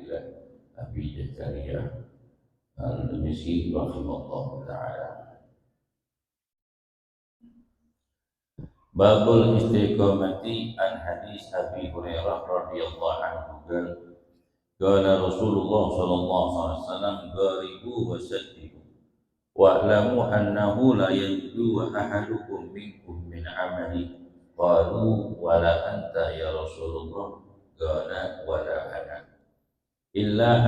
Abdillah Abi Zakaria Al-Misi rahimahullah ta'ala. Babul istiqamati an hadis Abi Hurairah radhiyallahu anhu qala Rasulullah sallallahu alaihi wasallam gharibu wa saddidu wa'lamu annahu la yanju ahadukum minkum min amali qalu wala anta ya Rasulullah qala wala ana illa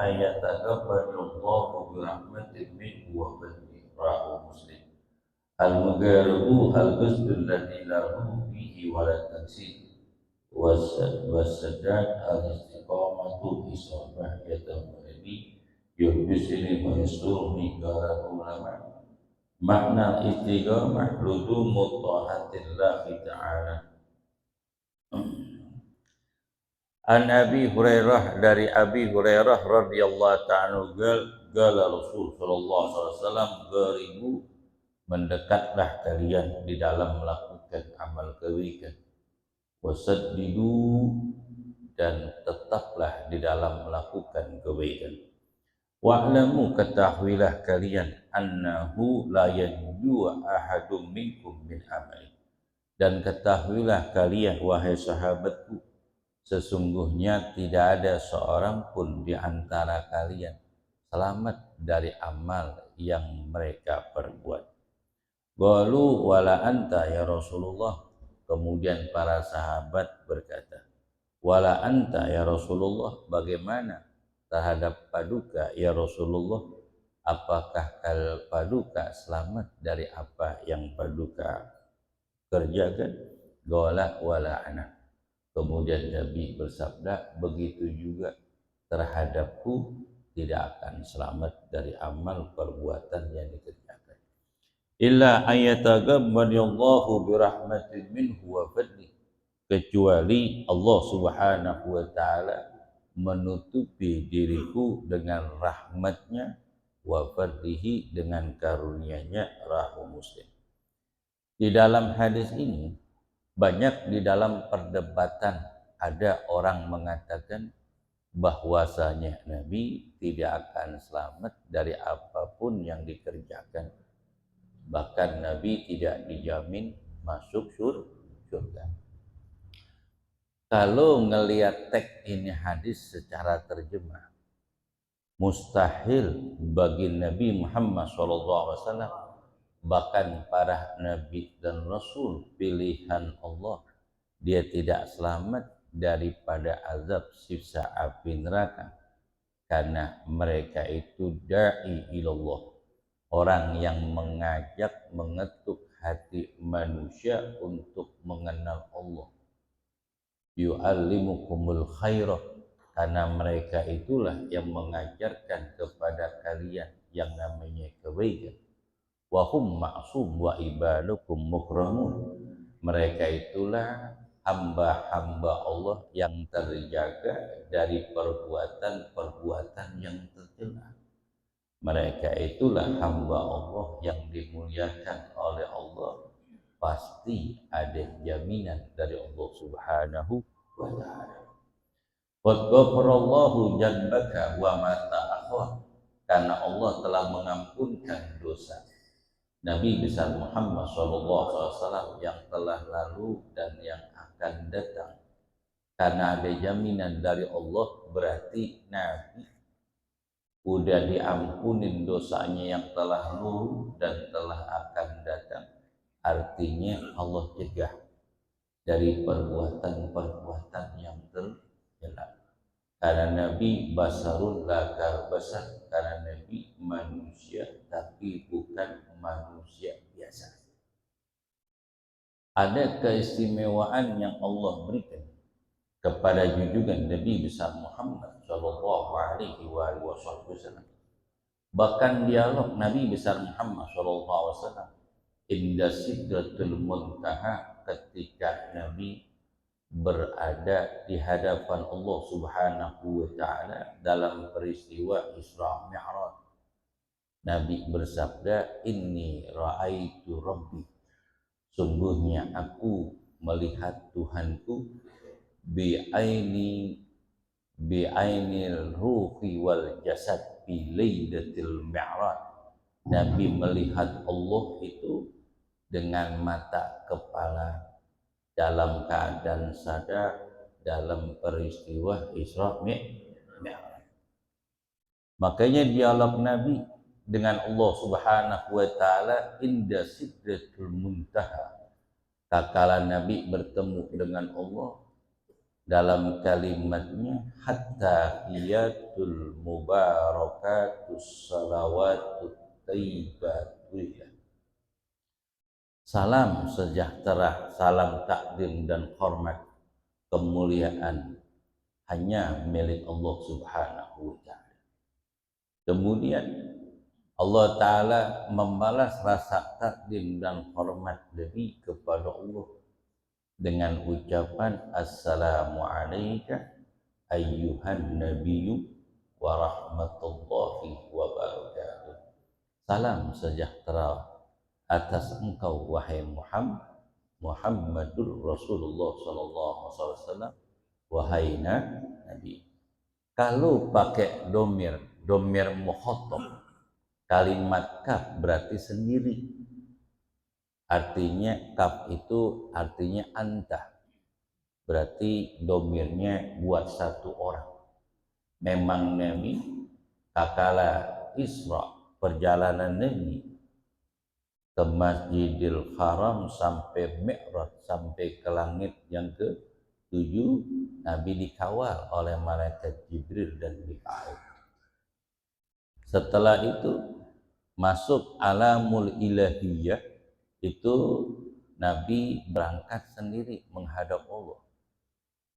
ayataqabbalu Allahu bi rahmatin minhu wa fadlihi rawahu Muslim. Al-mugharibu al-qasdu alladhi lahu bihi wa la tansid wasadad al-istiqamatu isabah yatamari yuhbisini wa yasurni qala ulama makna istiqamah luzumu ta'atillahi ta'ala. An Abi Hurairah, dari Abi Hurairah radhiyallahu ta'ala qala Rasul sallallahu alaihi wasallam gharibu, mendekatlah kalian di dalam melakukan amal kebaikan, wasaddidu, dan tetaplah di dalam melakukan kebaikan, wa'lamu, ketahuilah kalian, annahu la yanju ahadum minkum min amali, dan ketahuilah kalian wahai sahabatku, sesungguhnya tidak ada seorang pun di antara kalian selamat dari amal yang mereka perbuat. Qalu wala anta ya Rasulullah, kemudian para sahabat berkata, wala anta ya Rasulullah, bagaimana terhadap paduka ya Rasulullah, apakah paduka selamat dari apa yang paduka kerjakan? Qala wala ana, kemudian Nabi bersabda, begitu juga terhadapku tidak akan selamat dari amal perbuatan yang dikerjakan. Illa ayataghammadallahu birahmatin minhu wa fadli, kecuali Allah subhanahu wa ta'ala menutupi diriku dengan rahmatnya, wa fadlihi, dengan karunia-Nya, rawahu Muslim. Di dalam hadis ini banyak di dalam perdebatan, ada orang mengatakan bahwasanya Nabi tidak akan selamat dari apapun yang dikerjakan, bahkan Nabi tidak dijamin masuk surga. Kalau ngelihat teks ini hadis secara terjemah, mustahil bagi Nabi Muhammad SAW, bahkan para nabi dan rasul pilihan Allah, dia tidak selamat daripada azab siksa api neraka, karena mereka itu da'i ilallah, orang yang mengajak, mengetuk hati manusia untuk mengenal Allah. Yu'allimukumul khairah, karena mereka itulah yang mengajarkan kepada kalian yang namanya kebaikan. Wahum ma'sum wa ibadukum mukramun, mereka itulah hamba-hamba Allah yang terjaga dari perbuatan-perbuatan yang tercela. Mereka itulah hamba Allah yang dimuliakan oleh Allah, pasti ada jaminan dari Allah subhanahu wa ta'ala. Qad ghafarallahu jannaka wa ma ta'akhkhar, karena Allah telah mengampunkan dosa Nabi besar Muhammad SAW yang telah lalu dan yang akan datang. Karena ada jaminan dari Allah, berarti Nabi udah diampunin dosanya yang telah lalu dan telah akan datang. Artinya Allah cegah dari perbuatan-perbuatan yang tercela. Karena Nabi basarun laka basar, karena Nabi manusia tapi bukan manusia biasa. Ada keistimewaan yang Allah berikan kepada junjungan Nabi besar Muhammad sallallahu alaihi wasallam. Bahkan dialog Nabi besar Muhammad sallallahu alaihi wasallam inda sidratul muntaha, ketika Nabi berada di hadapan Allah subhanahu wa ta'ala dalam peristiwa Isra Mi'raj. Nabi bersabda, inni ra'aitu rabbi, sungguhnya aku melihat Tuhanku, bi'aini bi'ainil ruhi wal jasad bi lailatul mi'raj. Nabi melihat Allah itu dengan mata kepala dalam keadaan sadar dalam peristiwa Isra Mi'raj. Makanya dialog Nabi dengan Allah Subhanahu wa taala inda sidratul muntaha. Tatkala Nabi bertemu dengan Allah dalam kalimatnya hatta hiyatul mubarakatus salawatut thayyibatullah. Salam sejahtera, salam takdim dan hormat, kemuliaan hanya milik Allah Subhanahu wa taala. Kemudian Allah taala membalas rasa takdim dan hormat Nabi kepada Allah dengan ucapan assalamu alayka ayyuhan nabiyyu wa rahmatullahi wa barakatuh. Salam sejahtera atas engkau wahai Muhammadur Rasulullah sallallahu alaihi wasallam, wahai Nabi. Kalau pakai domir mukhatab, kalimat kaf berarti sendiri. Artinya kaf itu artinya anta. Berarti domirnya buat satu orang. Memang Nabi tatkala Isra, perjalanan Nabi ke Masjidil Haram sampai Mi'raj, sampai ke langit yang ke-7, Nabi dikawal oleh malaikat Jibril dan Mikail. Setelah itu masuk alamul ilahiyah, itu Nabi berangkat sendiri menghadap Allah.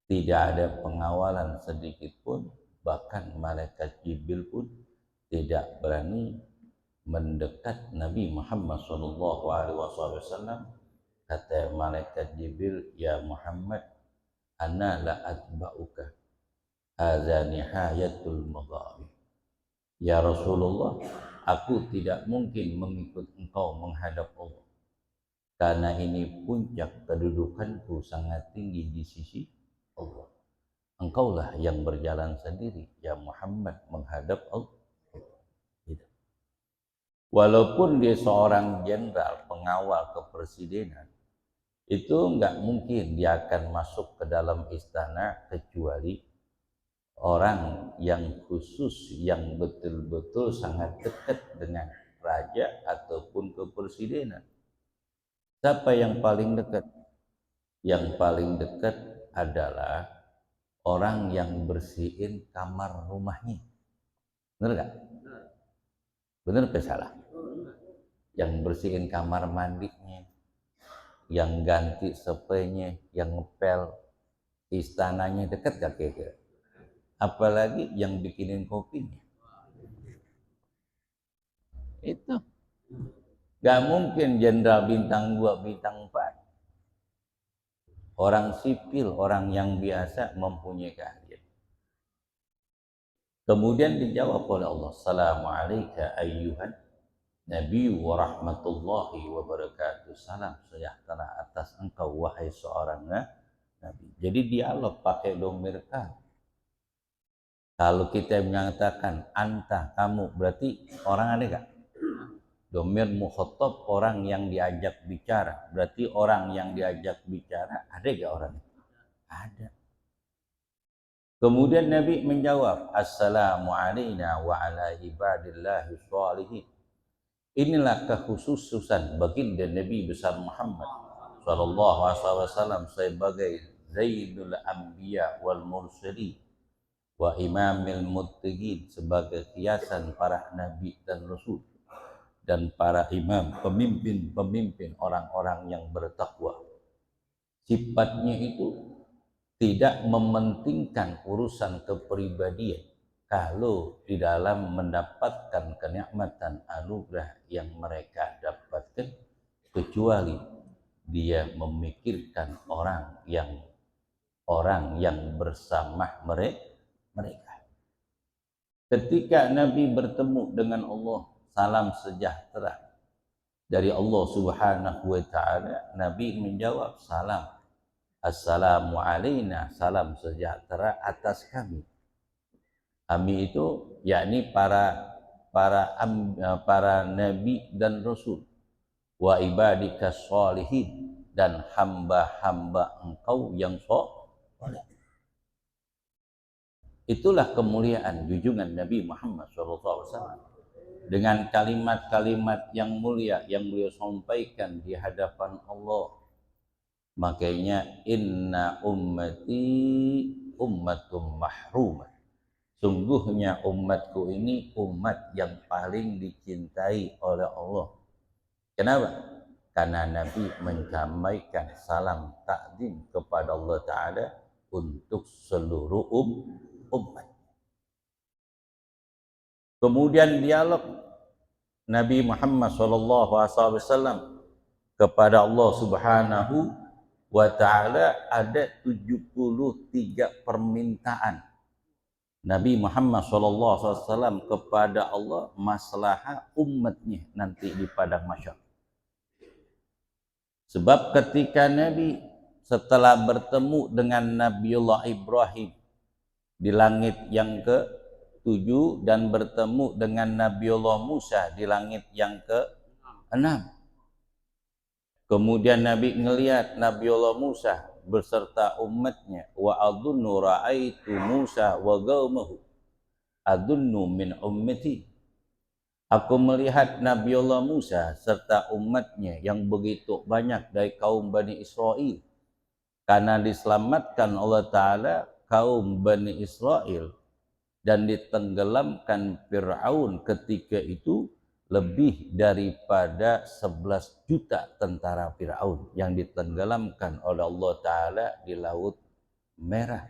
Tidak ada pengawalan sedikit pun, bahkan malaikat Jibril pun tidak berani mendekat Nabi Muhammad SAW. Kata malaikat Jibril, ya Muhammad, ana la atba'uka, hadza nihayatul magharib. Ya Rasulullah, aku tidak mungkin mengikut engkau menghadap Allah, karena ini puncak kedudukanku sangat tinggi di sisi Allah. Engkaulah yang berjalan sendiri, ya Muhammad, menghadap Allah. Walaupun dia seorang jenderal pengawal kepresidenan, itu nggak mungkin dia akan masuk ke dalam istana kecuali orang yang khusus, yang betul-betul sangat dekat dengan raja ataupun kepresidenan. Siapa yang paling dekat? Yang paling dekat adalah orang yang bersihin kamar rumahnya. Bener nggak? Bener apa salah? Yang bersihin kamar mandinya, yang ganti spraynya, yang ngepel istananya, dekat gak kira-kira? Apalagi yang bikinin kopinya. Itu gak mungkin jenderal bintang 2, bintang 4. Orang sipil, orang yang biasa mempunyai keahlian. Kemudian dijawab oleh Allah, assalamualaikum ayyuhan Nabi wa rahmatullahi wa barakatuh. Salam sejahtera atas engkau wahai seorang Nabi. Jadi dialog pakai domir kaf. Kalau kita menyatakan anta, kamu, berarti orang ada gak? Domir mukhatab, orang yang diajak bicara. Berarti orang yang diajak bicara ada gak orang? Ada. Kemudian Nabi menjawab, assalamu alayna wa ala ibadillahi sholihin. Inilah kekhususan baginda Nabi besar Muhammad sallallahu alaihi wasallam sebagai Zainul Anbiya wal Mursalin wa Imamil Muttaqin, sebagai hiasan para nabi dan rasul dan para imam, pemimpin orang-orang yang bertakwa. Sifatnya itu tidak mementingkan urusan kepribadian kalau di dalam mendapatkan kenikmatan anugerah yang mereka dapatkan, kecuali dia memikirkan orang yang bersama mereka. Ketika Nabi bertemu dengan Allah, salam sejahtera dari Allah Subhanahu wa taala, Nabi menjawab salam, assalamu alayna, salam sejahtera atas kami Ambi itu yakni para nabi dan rasul, wa ibadikas sholihin, dan hamba-hamba engkau yang soleh. Itulah kemuliaan junjungan Nabi Muhammad SAW dengan kalimat-kalimat yang mulia yang beliau sampaikan di hadapan Allah. Makanya inna ummati ummatum mahrumah. Sungguhnya umatku ini umat yang paling dicintai oleh Allah. Kenapa? Karena Nabi menyampaikan salam takdim kepada Allah Ta'ala untuk seluruh umat. Kemudian dialog Nabi Muhammad SAW kepada Allah Subhanahu wa Ta'ala ada 73 permintaan Nabi Muhammad SAW kepada Allah maslahah umatnya nanti di padang mahsyar. Sebab ketika Nabi setelah bertemu dengan Nabiullah Ibrahim di langit yang ke-7 dan bertemu dengan Nabiullah Musa di langit yang ke-6. Kemudian Nabi ngelihat Nabiullah Musa beserta umatnya, wa adunnu ra'aitu Musa wa qaumahu adunnu min ummati. Aku melihat Nabiullah Musa serta umatnya yang begitu banyak dari kaum Bani Israel, karena diselamatkan Allah Ta'ala kaum Bani Israel dan ditenggelamkan Fir'aun ketika itu lebih daripada 11 juta tentara Fir'aun yang ditenggelamkan oleh Allah Ta'ala di Laut Merah.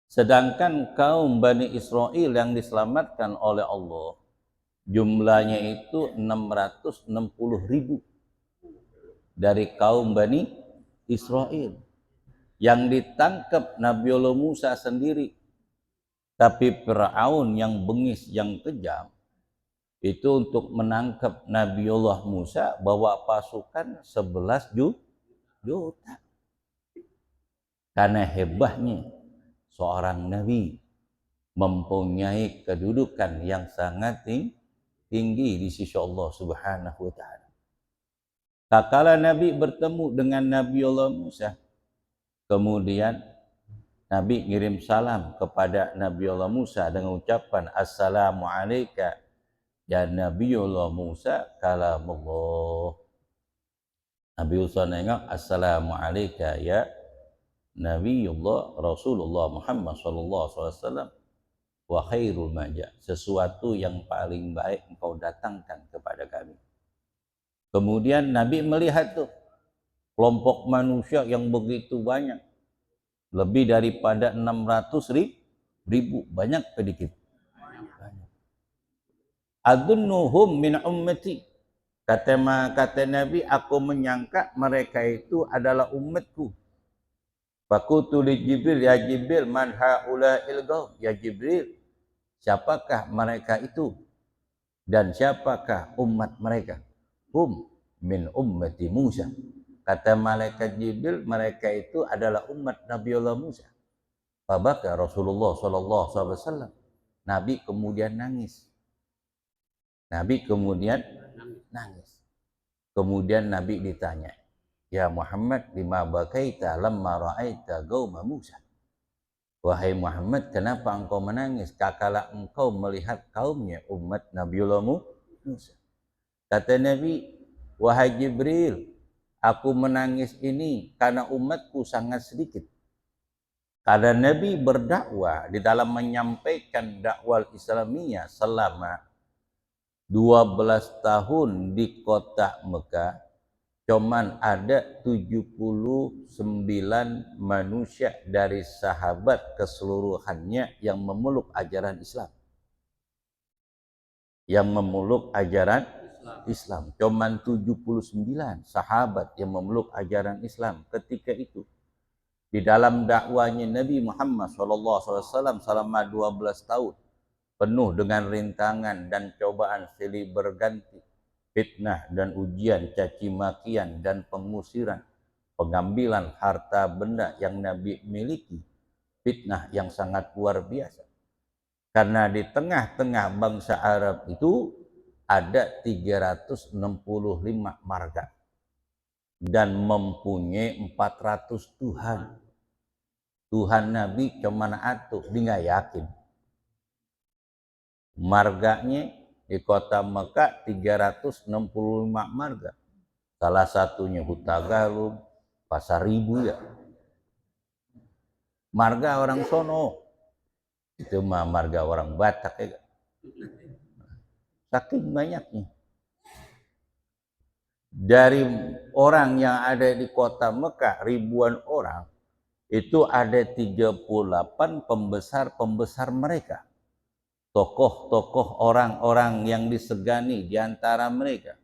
Sedangkan kaum Bani Israel yang diselamatkan oleh Allah jumlahnya itu 660.000 dari kaum Bani Israel yang ditangkap Nabiullah Musa sendiri. Tapi Fir'aun yang bengis, yang kejam, itu untuk menangkap Nabiullah Musa bawa pasukan 11 juta. Karena hebahnya seorang Nabi mempunyai kedudukan yang sangat tinggi di sisi Allah Subhanahu wa Ta'ala. Tatkala Nabi bertemu dengan Nabiullah Musa, kemudian Nabi ngirim salam kepada Nabiullah Musa dengan ucapan Assalamu alayka ya Nabiullah Musa kalamullah. Nabi Musa nengok Assalamu alayka ya Nabiullah Rasulullah Muhammad SAW wa khairul maja, sesuatu yang paling baik engkau datangkan kepada kami. Kemudian Nabi melihat tuh kelompok manusia yang begitu banyak, lebih daripada 600.000, banyak sedikit. Adunnuhum min ummati, kata Nabi, aku menyangka mereka itu adalah umatku. Fakultu li Jibril, ya Jibril, man haula'il qaum, ya Jibril, siapakah mereka itu dan siapakah umat mereka? Hum min ummati Musa. Kata malaikat Jibril, mereka itu adalah umat Nabiullah Musa. Fabaka Rasulullah SAW. Nabi kemudian nangis. Kemudian Nabi ditanya, ya Muhammad, lima bakaita lamma ra'aita qauma Musa. Wahai Muhammad, kenapa engkau menangis kakala engkau melihat kaumnya umat Nabiullah Musa? Kata Nabi, wahai Jibril, aku menangis ini karena umatku sangat sedikit. Karena Nabi berdakwah di dalam menyampaikan dakwah Islamiyah selama 12 tahun di kota Mekah, cuman ada 79 manusia dari sahabat keseluruhannya yang memeluk ajaran Islam. Islam. Cuman 79 sahabat yang memeluk ajaran Islam ketika itu. Di dalam dakwanya Nabi Muhammad SAW selama 12 tahun, penuh dengan rintangan dan cobaan silih berganti, fitnah dan ujian, caci makian dan pengusiran, pengambilan harta benda yang Nabi miliki, fitnah yang sangat luar biasa. Karena di tengah-tengah bangsa Arab itu ada 365 marga dan mempunyai 400 Tuhan. Tuhan Nabi cuman atuh, dia nggak yakin. Marganya di kota Mekah 365 marga. Salah satunya Hutagalung, Pasar Ribu ya. Marga orang sono. Itu mah marga orang Batak ya. Saking banyaknya. Dari orang yang ada di kota Mekah, ribuan orang, itu ada 38 pembesar-pembesar mereka. Tokoh-tokoh orang-orang yang disegani di antara mereka.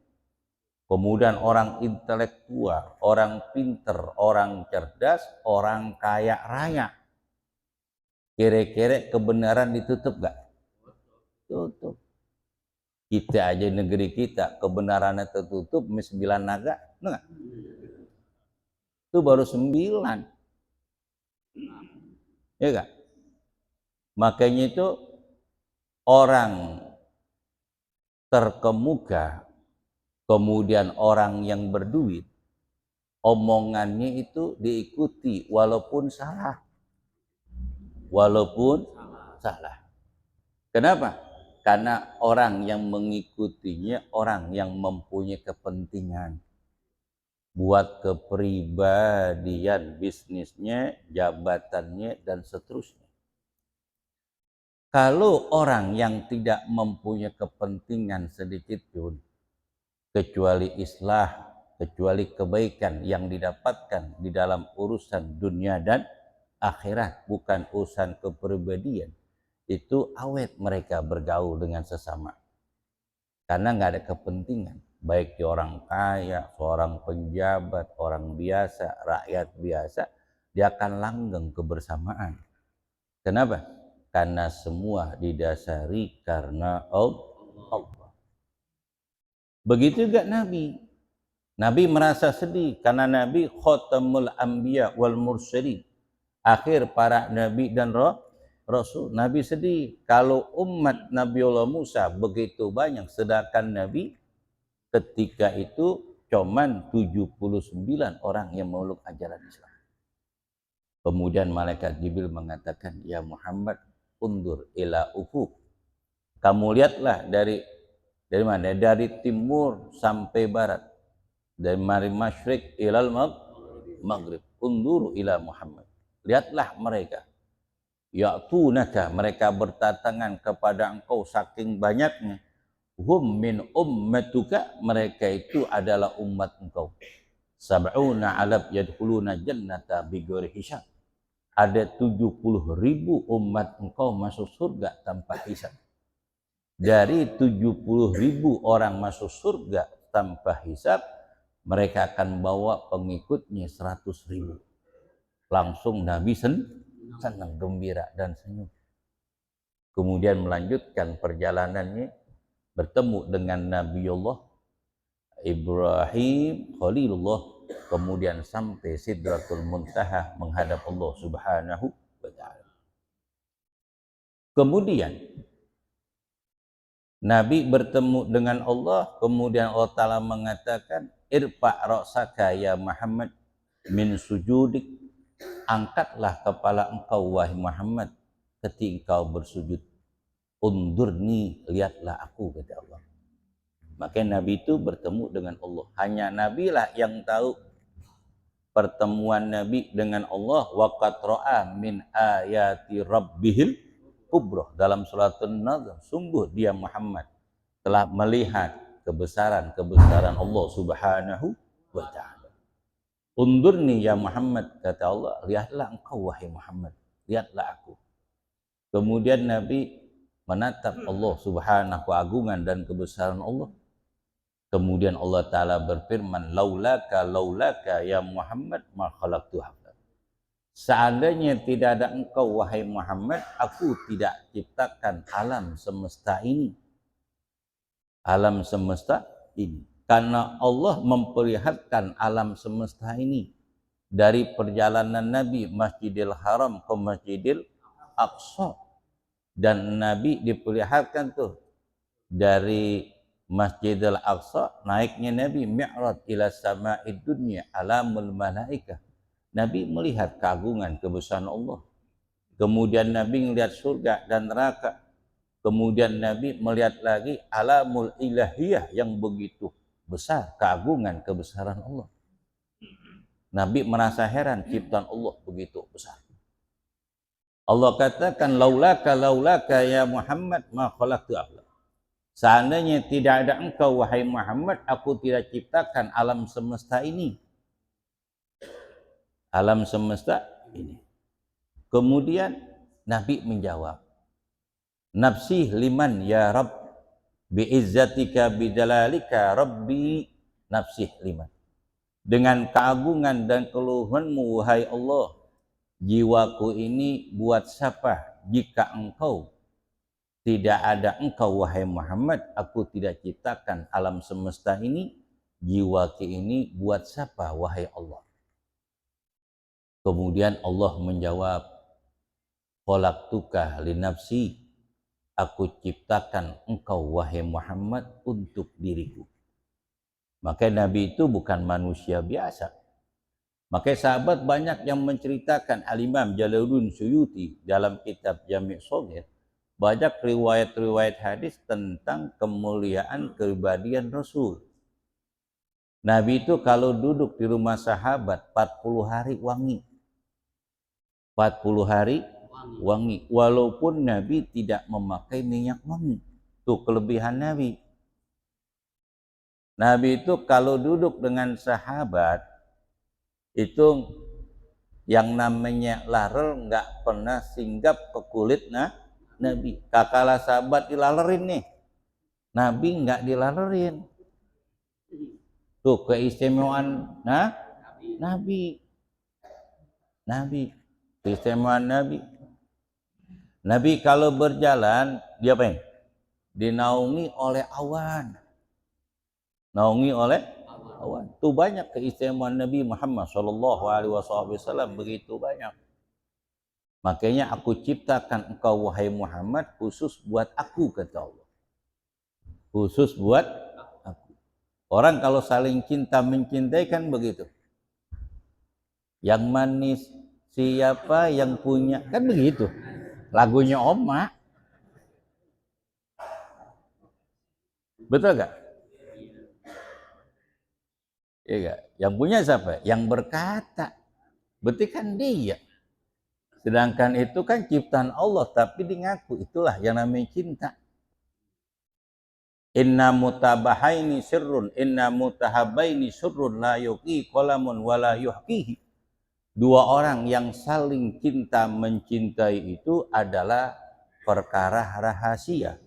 Kemudian orang intelektual, orang pinter, orang cerdas, orang kaya raya. Kira-kira kebenaran ditutup gak? Tutup. Kita aja negeri kita kebenarannya tertutup 9 naga, enggak? Itu baru 9. Ya gak? Makanya itu orang terkemuka, kemudian orang yang berduit, omongannya itu diikuti walaupun salah. Walaupun salah. Kenapa? Karena orang yang mengikutinya orang yang mempunyai kepentingan buat kepribadian bisnisnya, jabatannya, dan seterusnya. Kalau orang yang tidak mempunyai kepentingan sedikit pun, kecuali islah, kecuali kebaikan yang didapatkan di dalam urusan dunia dan akhirat, bukan urusan kepribadian, itu awet mereka bergaul dengan sesama. Karena nggak ada kepentingan, baik di orang kaya, seorang penjabat, orang biasa, rakyat biasa, dia akan langgeng kebersamaan. Kenapa? Karena semua didasari karena Allah. Begitu juga Nabi. Nabi merasa sedih karena Nabi khatamul anbiya wal mursalin. Akhir para nabi dan rasul. Nabi sedih kalau umat Nabiullah Musa begitu banyak, sedangkan Nabi ketika itu cuman 79 orang yang memeluk ajaran Islam. Kemudian malaikat Jibril mengatakan, ya Muhammad, undur ila ufuk. Kamu lihatlah dari mana? Dari timur sampai barat. Dari masyriq ilal maghrib. Undur ila Muhammad. Lihatlah mereka. Ya'tunaka, mereka berdatangan kepada engkau saking banyaknya. Hum min ummatuka, mereka itu adalah umat engkau. Sab'una alab yadkhuluna jannata bighairi hisab. Ada 70.000 umat engkau masuk surga tanpa hisab. Dari 70.000 orang masuk surga tanpa hisab, mereka akan bawa pengikutnya 100.000. Langsung Nabi senang, gembira dan senyum. Kemudian melanjutkan perjalanannya, bertemu dengan Nabiullah Ibrahim Khalilullah, kemudian sampai Sidratul Muntaha menghadap Allah Subhanahu wa ta'ala. Kemudian Nabi bertemu dengan Allah, kemudian Allah Ta'ala mengatakan, irfa' ra'saka ya Muhammad min sujudik, angkatlah kepala engkau wahai Muhammad ketika engkau bersujud. Undurni, lihatlah aku, kata Allah. Maka Nabi itu bertemu dengan Allah. Hanya Nabi lah yang tahu pertemuan Nabi dengan Allah. Waqad ra'a min ayati rabbihil kubroh. Dalam suratul Nazm, sungguh dia Muhammad telah melihat kebesaran-kebesaran Allah Subhanahu wa ta'ala. Undurni ya Muhammad, kata Allah, lihatlah engkau wahai Muhammad, lihatlah aku. Kemudian Nabi menatap Allah Subhanahu keagungan dan kebesaran Allah. Kemudian Allah Ta'ala berfirman, laulaka ya Muhammad ma khalaqtu hafal. Seandainya tidak ada engkau wahai Muhammad, aku tidak ciptakan alam semesta ini. Alam semesta ini. Karena Allah memperlihatkan alam semesta ini dari perjalanan Nabi Masjidil Haram ke Masjidil Aqsa. Dan Nabi diperlihatkan tuh dari Masjidil Aqsa, naiknya Nabi Mi'raj ila sama'id dunya alamul malaikah. Nabi melihat keagungan kebesaran Allah. Kemudian Nabi melihat surga dan neraka. Kemudian Nabi melihat lagi alamul ilahiyah yang begitu besar, keagungan kebesaran Allah. Nabi merasa heran ciptaan Allah begitu besar. Allah katakan laulaka ya Muhammad ma khalaqtu aflak. Seandainya tidak ada engkau wahai Muhammad, aku tidak ciptakan alam semesta ini. Alam semesta ini. Kemudian Nabi menjawab, nafsi liman ya Rabb biizzatika bijalalika rabbi nafsi liman. Dengan keagungan dan keluhuanmu wahai Allah, jiwaku ini buat siapa? Jika engkau tidak ada engkau wahai Muhammad, aku tidak ciptakan alam semesta ini. Jiwaku ini buat siapa wahai Allah? Kemudian Allah menjawab, khalaqtuka li nafsi. Aku ciptakan engkau wahai Muhammad untuk diriku. Maka Nabi itu bukan manusia biasa. Maka sahabat banyak yang menceritakan Al-Imam Jalaluddin Suyuti dalam kitab Jami' Shaghir, banyak riwayat-riwayat hadis tentang kemuliaan kepribadian Rasul. Nabi itu kalau duduk di rumah sahabat 40 hari wangi. 40 hari wangi. Walaupun Nabi tidak memakai minyak wangi. Itu kelebihan Nabi. Nabi itu kalau duduk dengan sahabat, itu yang namanya laler nggak pernah singgap ke kulit Nabi. Kakala sahabat dilalerin nih, Nabi nggak dilalerin. Tuh keistimewaan Nabi. Keistimewaan Nabi. Nabi kalau berjalan dia apa? Dinaungi oleh awan. Naungi oleh awan. Itu banyak keistimewaan Nabi Muhammad SAW, begitu banyak. Makanya aku ciptakan engkau wahai Muhammad khusus buat aku, kata Allah. Khusus buat aku. Orang kalau saling cinta mencintai kan begitu. Yang manis siapa yang punya, kan begitu. Lagunya Oma. Betul gak? Iya gak? Yang punya siapa? Yang berkata. Berarti kan dia. Sedangkan itu kan ciptaan Allah, tapi ngaku. Itulah yang namanya cinta. Inna mutabahaini sirrun, inna mutahabaini surrun la yuqi qalamun wa la yuhqihi. Dua orang yang saling cinta mencintai itu adalah perkara rahasia.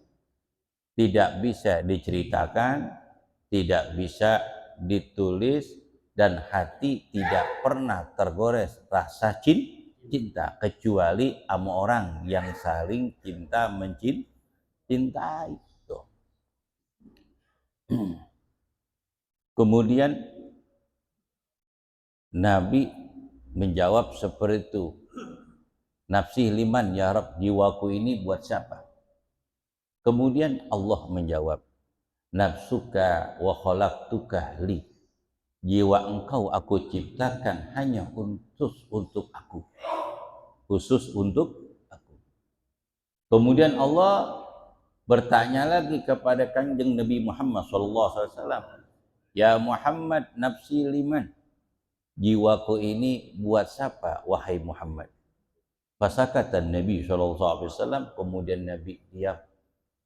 Tidak bisa diceritakan, tidak bisa ditulis, dan hati tidak pernah tergores rasa cinta kecuali sama orang yang saling cinta mencintai. Kemudian Nabi menjawab seperti itu, nafsi liman ya Rabb, jiwaku ini buat siapa? Kemudian Allah menjawab, nafsuka wa khalaqtuka li. Jiwa engkau aku ciptakan hanya khusus untuk aku. Khusus untuk aku. Kemudian Allah bertanya lagi kepada Kanjeng Nabi Muhammad SAW, ya Muhammad nafsi liman. Jiwaku ini buat siapa wahai Muhammad? Fasakata Nabi SAW, kemudian Nabi diam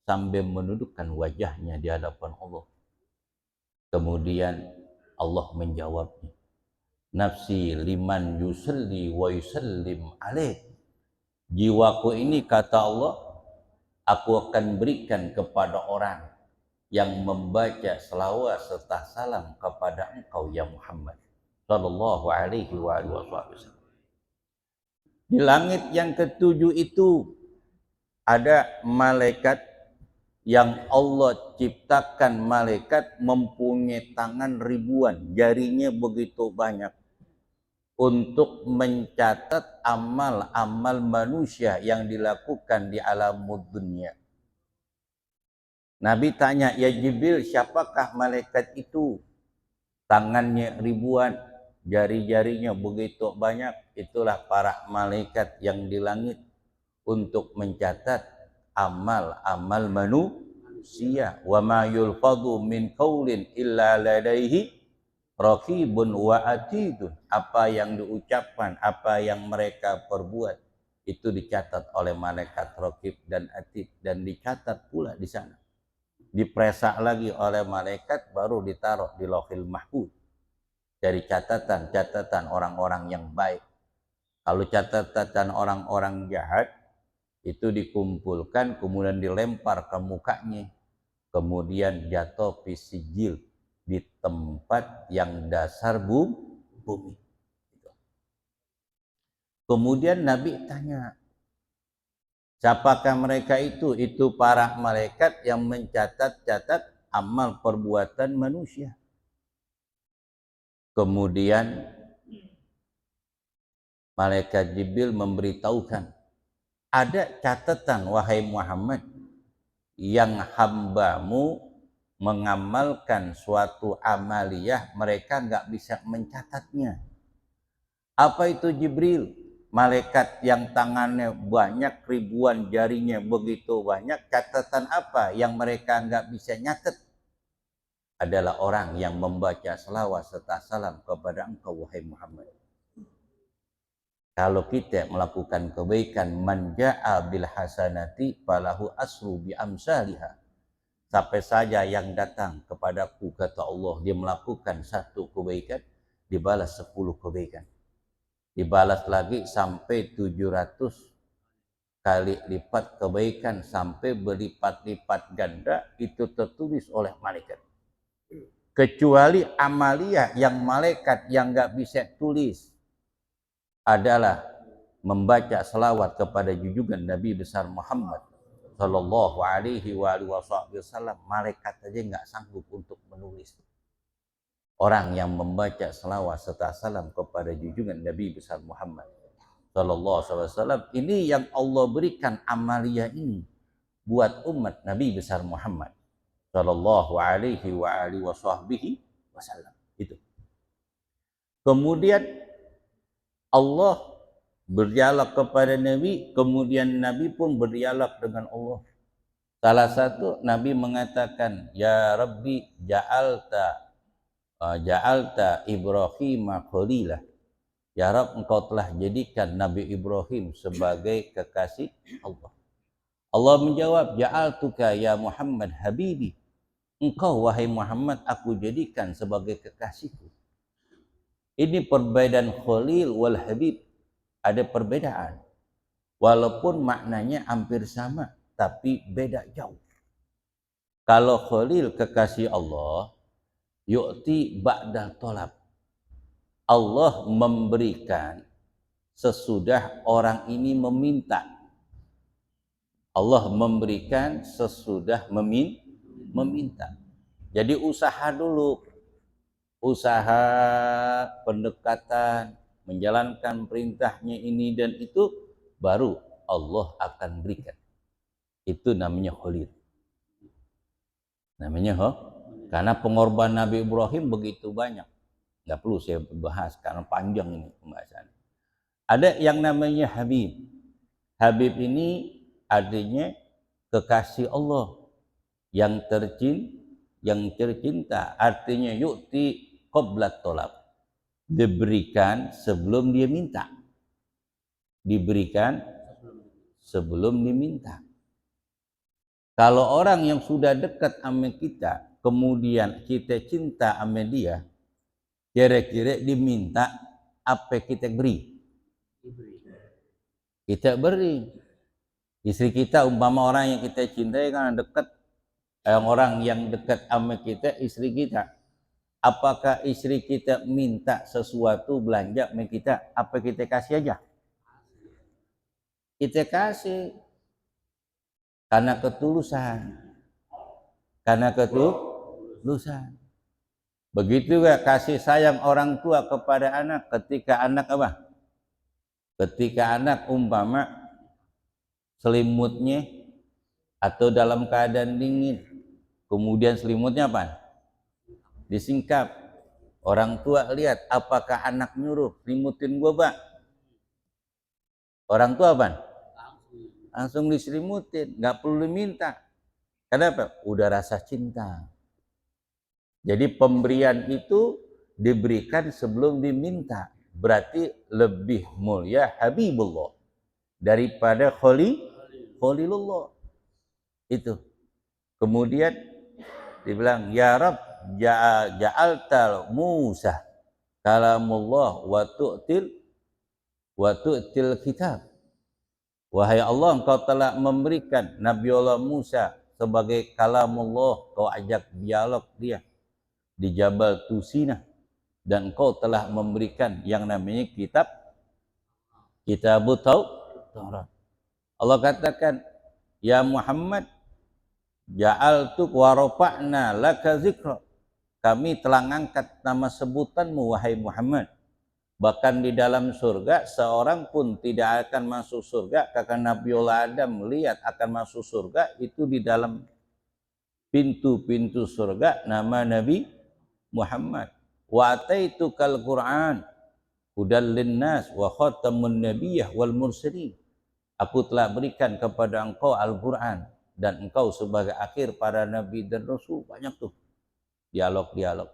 sambil menundukkan wajahnya di hadapan Allah. Kemudian Allah menjawabnya, nafsi liman yusalli wa yusallim alaih. Jiwaku ini, kata Allah, aku akan berikan kepada orang yang membaca selawat serta salam kepada engkau ya Muhammad sallallahu alaihi wasallam. Di langit yang ketujuh itu ada malaikat yang Allah ciptakan, malaikat mempunyai tangan ribuan, jarinya begitu banyak. untuk mencatat amal-amal manusia yang dilakukan di alam dunia. Nabi tanya, ya Jibril, siapakah malaikat itu? Tangannya ribuan, jari-jarinya begitu banyak. Itulah para malaikat yang di langit untuk mencatat amal-amal manusia. Wa ma yulfadhu min qaulin illa ladaihi raqibun wa atidun. Apa yang diucapkan, apa yang mereka perbuat, itu dicatat oleh malaikat raqib dan atid, dan dicatat pula di sana. Dipresak lagi oleh malaikat, baru ditaruh di Lauhil Mahfuz. Dari catatan orang-orang yang baik. Kalau catatan orang-orang jahat, itu dikumpulkan, kemudian dilempar ke mukanya, kemudian jatuh pisijil di tempat yang dasar bumi. Kemudian Nabi tanya, siapakah mereka itu? Itu para malaikat yang mencatat-catat amal perbuatan manusia. Kemudian malaikat Jibril memberitahukan, ada catatan wahai Muhammad, yang hambamu mengamalkan suatu amaliyah, mereka nggak bisa mencatatnya. Apa itu Jibril? Malaikat yang tangannya banyak, ribuan jarinya begitu banyak, catatan apa yang mereka nggak bisa nyatet? Adalah orang yang membaca selawat serta salam kepada engkau wahai Muhammad. Kalau kita melakukan kebaikan, man ja'a bil hasanati falahu asru bi amsalihha. Sampai saja yang datang kepadaku, kata Allah, dia melakukan satu kebaikan, dibalas 10 kebaikan. Dibalas lagi sampai 700 kali lipat kebaikan, sampai berlipat-lipat ganda, itu tertulis oleh malaikat. Kecuali amaliyah yang malaikat yang nggak bisa tulis adalah membaca selawat kepada junjungan Nabi besar Muhammad Sallallahu alaihi wasallam. Malaikat aja nggak sanggup untuk menulis. Orang yang membaca selawat serta salam kepada junjungan Nabi besar Muhammad Sallallahu alaihi wasallam, ini yang Allah berikan amaliyah ini buat umat Nabi besar Muhammad Sallallahu alaihi wasallam. Itu. Kemudian Allah berdialog kepada Nabi, kemudian Nabi pun berdialog dengan Allah. Salah satu Nabi mengatakan, ya Rabbi ja'alta Ibrahim khalilah. Ya Rabb, engkau telah jadikan Nabi Ibrahim sebagai kekasih Allah. Allah menjawab, ja'altuka ya Muhammad habibi. Engkau wahai Muhammad aku jadikan sebagai kekasihku. Ini perbedaan khalil wal habib. Ada perbedaan. Walaupun maknanya hampir sama, tapi beda jauh. Kalau khalil kekasih Allah, yu'ti ba'da tolab. Allah memberikan sesudah orang ini meminta. Allah memberikan sesudah meminta. Jadi usaha dulu. Usaha pendekatan, menjalankan perintahnya ini dan itu, baru Allah akan berikan. Itu namanya khalil. Namanya karena pengorbanan Nabi Ibrahim begitu banyak. Nggak perlu saya bahas karena panjang ini pembahasan. Ada yang namanya Habib. Habib ini artinya kekasih Allah yang tercinta. Artinya yu'ti qabla tolab. Diberikan sebelum dia minta. Diberikan sebelum diminta. Kalau orang yang sudah dekat sama kita, kemudian kita cinta sama dia, kira-kira diminta apa kita beri? Kita beri. Istri kita umpama orang yang kita cintai kan dekat, orang yang dekat sama kita, istri kita. Apakah istri kita minta sesuatu belanja sama kita, apa kita kasih aja? Kita kasih. Karena ketulusan. Karena ketulusan. Begitu gak kasih sayang orang tua kepada anak ketika anak apa? Ketika anak umpama selimutnya atau dalam keadaan dingin, kemudian selimutnya apa? Disingkap. Orang tua lihat, apakah anak nyuruh, selimutin gua, Pak? Orang tua apa? Langsung diselimutin, nggak perlu diminta. Kenapa? Udah rasa cinta. Jadi pemberian itu diberikan sebelum diminta. Berarti lebih mulia Habibullah daripada Khalilullah. Itu. Kemudian dibilang, ya Rab, ja'altal Musa kalamullah wa tu'til kitab. Wahai Allah, engkau telah memberikan Nabi Allah Musa sebagai kalamullah, kau ajak dialog dia di Jabal Tusina, dan engkau telah memberikan yang namanya kitab Taurat. Allah katakan, ya Muhammad, ja'altuk wa rafa'na laka zikra. Kami telah ngangkat nama sebutanmu wahai Muhammad. Bahkan di dalam surga seorang pun tidak akan masuk surga karena Nabiullah Adam melihat akan masuk surga itu di dalam pintu-pintu surga nama Nabi Muhammad. Wa ataitukal Qur'an hudal linnas wa khatamun nabiyyah wal mursalin. Aku telah berikan kepada engkau Al-Qur'an dan engkau sebagai akhir para nabi dan rasul. Banyak tuh dialog-dialog.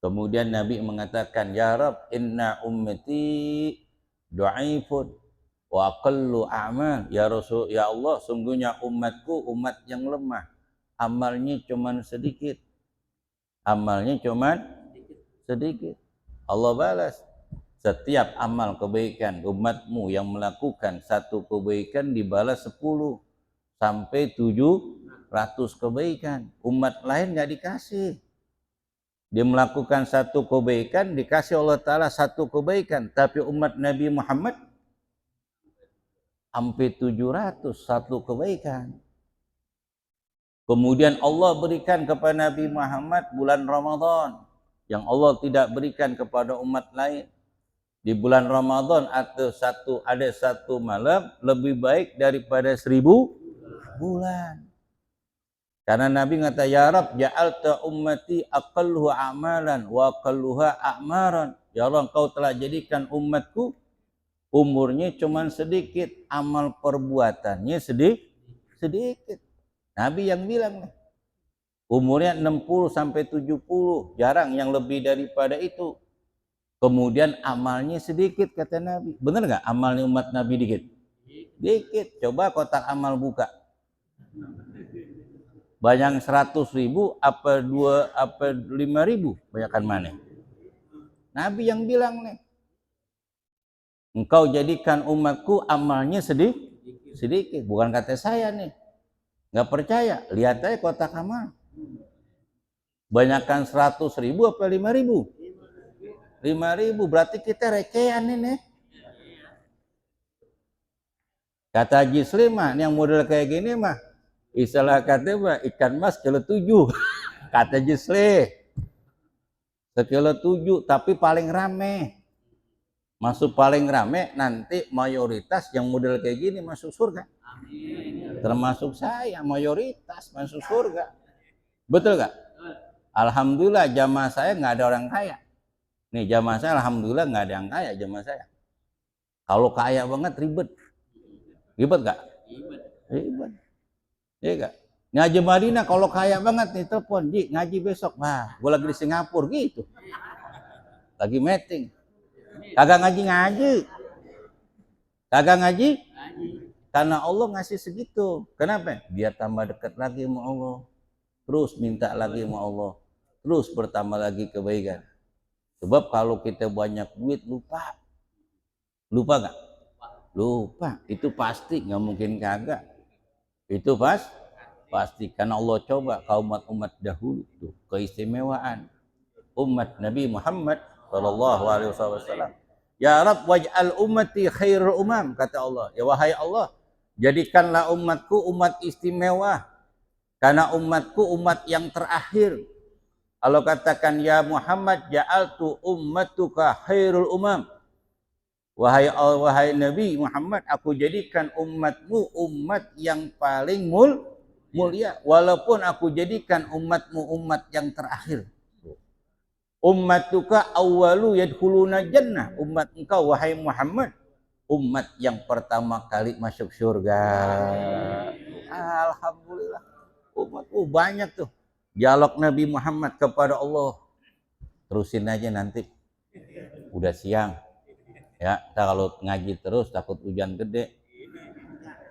Kemudian Nabi mengatakan, ya Rab, inna ummati du'aifun wa aqallu a'mal. Ya Rasul, ya Allah, sungguhnya umatku umat yang lemah. Amalnya cuman sedikit. Amalnya cuman sedikit. Allah balas, setiap amal kebaikan umatmu yang melakukan satu kebaikan dibalas 10 sampai 700 kebaikan. Umat lain nggak dikasih. Dia melakukan satu kebaikan, dikasih Allah Ta'ala satu kebaikan. Tapi umat Nabi Muhammad sampai 700 satu kebaikan. Kemudian Allah berikan kepada Nabi Muhammad bulan Ramadan yang Allah tidak berikan kepada umat lain. Di bulan Ramadan ada satu malam lebih baik daripada 1000 bulan. Karena Nabi ngata, ya Rab, ja'alta ummati aqalluha a'malan wa aqalluha a'maran. Ya Allah, engkau telah jadikan umatku umurnya cuma sedikit, amal perbuatannya sedikit. Nabi yang bilang, umurnya 60 sampai 70, jarang yang lebih daripada itu. Kemudian amalnya sedikit, kata Nabi. Benar nggak amalnya umat Nabi dikit? Dikit. Coba kotak amal buka. Banyak 100.000 apa 5.000, banyakan mana? Nabi yang bilang nih, engkau jadikan umatku amalnya sedikit. Bukan kata saya nih, nggak percaya, lihat aja kotak amal. Banyakan 100.000 apa 5.000? 5.000, berarti kita recehan ini. Kata Haji Sliman, yang model kayak gini mah istilah katanya ikan mas kilo 7. Kata Jisle sekilo 7, tapi paling rame. Masuk paling rame, nanti mayoritas yang model kayak gini masuk surga. Amin. Termasuk saya, mayoritas masuk surga. Betul gak? Alhamdulillah jamaah saya nggak ada orang kaya. Nih jamaah saya alhamdulillah nggak ada yang kaya jamaah saya. Kalau kaya banget ribet. Ribet gak? Ribet. Iya gak? Ngaji Madinah kalau kaya banget nih telepon, Ji ngaji besok. Wah, gue lagi di Singapura gitu. Lagi meeting. Kagak ngaji. Kagak ngaji? Karena Allah ngasih segitu. Kenapa? Biar tambah dekat lagi sama Allah. Terus minta lagi sama Allah. Terus bertambah lagi kebaikan. Sebab kalau kita banyak duit lupa. Lupa gak? Lupa. Itu pasti, nggak mungkin kagak. Itu pasti karena Allah coba kaum umat dahulu tuh keistimewaan umat Nabi Muhammad sallallahu alaihi wasallam. Ya Rabb waj'al ummati khairul umam, kata Allah. Ya wahai Allah, jadikanlah umatku umat istimewa karena umatku umat yang terakhir. Allah katakan, ya Muhammad ja'altu ummatuka khairul umam. Wahai Nabi Muhammad, aku jadikan umatmu umat yang paling mulia, walaupun aku jadikan umatmu umat yang terakhir. Ummatuka awwalu yadkhuluna jannah. Umat engkau wahai Muhammad, umat yang pertama kali masuk surga. Alhamdulillah. Umatku banyak tuh. Dialog Nabi Muhammad kepada Allah. Terusin aja nanti. Udah siang. Ya, kalau ngaji terus takut hujan gede.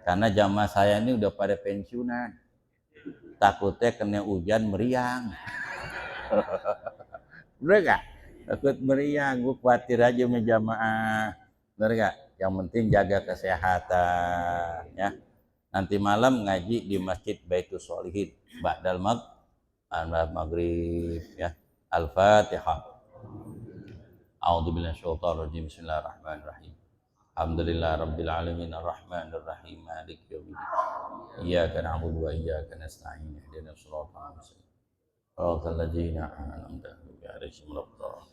Karena jamaah saya ini udah pada pensiunan. Takutnya kena hujan meriang. Bener gak? Takut meriang, gue khawatir aja sama jamaah. Bener gak? Yang penting jaga kesehatan. Ya. Nanti malam ngaji di Masjid Baitus Sholihin. Ba'dal maghrib. Ya. Al-Fatihah. A'udzubillahi minasyaitonir rajim. Bismillahirrahmanirrahim. Alhamdulillah rabbil alamin arrahmanir rahim maliki yaumiddin. Iyyaka na'budu wa iyyaka nasta'in ihdinas siratal mustaqim. Shiratal ladzina an'amta 'alaihim ghairil maghdubi 'alaihim waladdallin.